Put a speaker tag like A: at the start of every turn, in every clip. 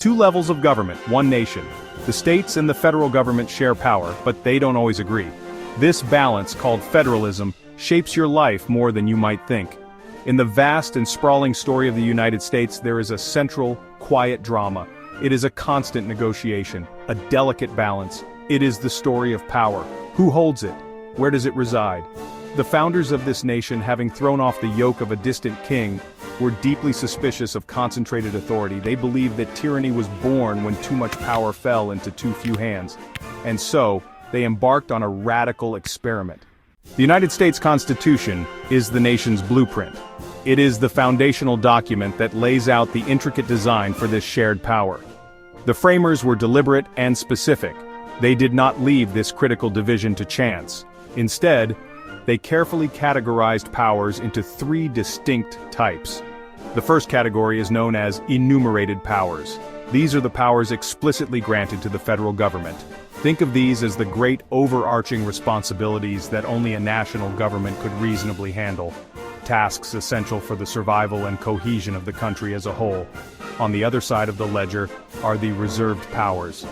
A: Two levels of government, one nation. The states and the federal government share power, but they don't always agree. This balance, called federalism, shapes your life more than you might think. In the vast and sprawling story of the United States, there is a central, quiet drama. It is a constant negotiation, a delicate balance. It is the story of power. Who holds it? Where does it reside? The founders of this nation, having thrown off the yoke of a distant king, were deeply suspicious of concentrated authority. They believed that tyranny was born when too much power fell into too few hands. And so, they embarked on a radical experiment. The United States Constitution is the nation's blueprint. It is the foundational document that lays out the intricate design for this shared power. The framers were deliberate and specific. They did not leave this critical division to chance. Instead, they carefully categorized powers into three distinct types. The first category is known as enumerated powers. These are the powers explicitly granted to the federal government. Think of these as the great overarching responsibilities that only a national government could reasonably handle. Tasks essential for the survival and cohesion of the country as a whole. On the other side of the ledger are the reserved powers.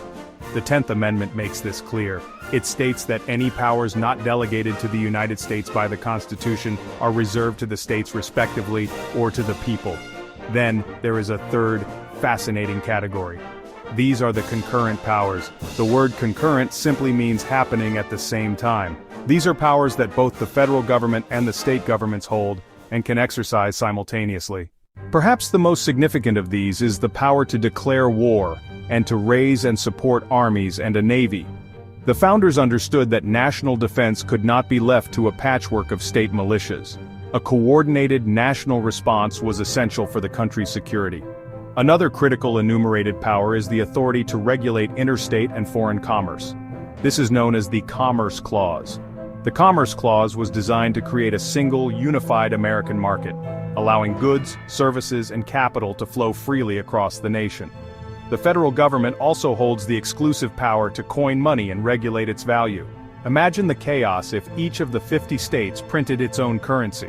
A: The 10th Amendment makes this clear. It states that any powers not delegated to the United States by the Constitution are reserved to the states respectively or to the people. Then, there is a third, fascinating category. These are the concurrent powers. The word concurrent simply means happening at the same time. These are powers that both the federal government and the state governments hold and can exercise simultaneously. Perhaps the most significant of these is the power to declare war and to raise and support armies and a navy. The founders understood that national defense could not be left to a patchwork of state militias. A coordinated national response was essential for the country's security. Another critical enumerated power is the authority to regulate interstate and foreign commerce. This is known as the Commerce Clause. The Commerce Clause was designed to create a single, unified American market, allowing goods, services, and capital to flow freely across the nation. The federal government also holds the exclusive power to coin money and regulate its value. Imagine the chaos if each of the 50 states printed its own currency.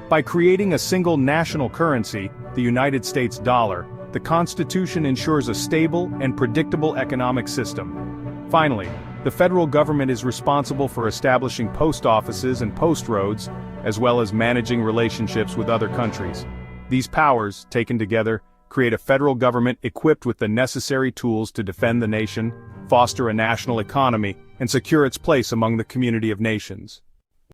A: By creating a single national currency, the United States dollar, the Constitution ensures a stable and predictable economic system. Finally, the federal government is responsible for establishing post offices and post roads, as well as managing relationships with other countries. These powers, taken together, create a federal government equipped with the necessary tools to defend the nation, foster a national economy, and secure its place among the community of nations.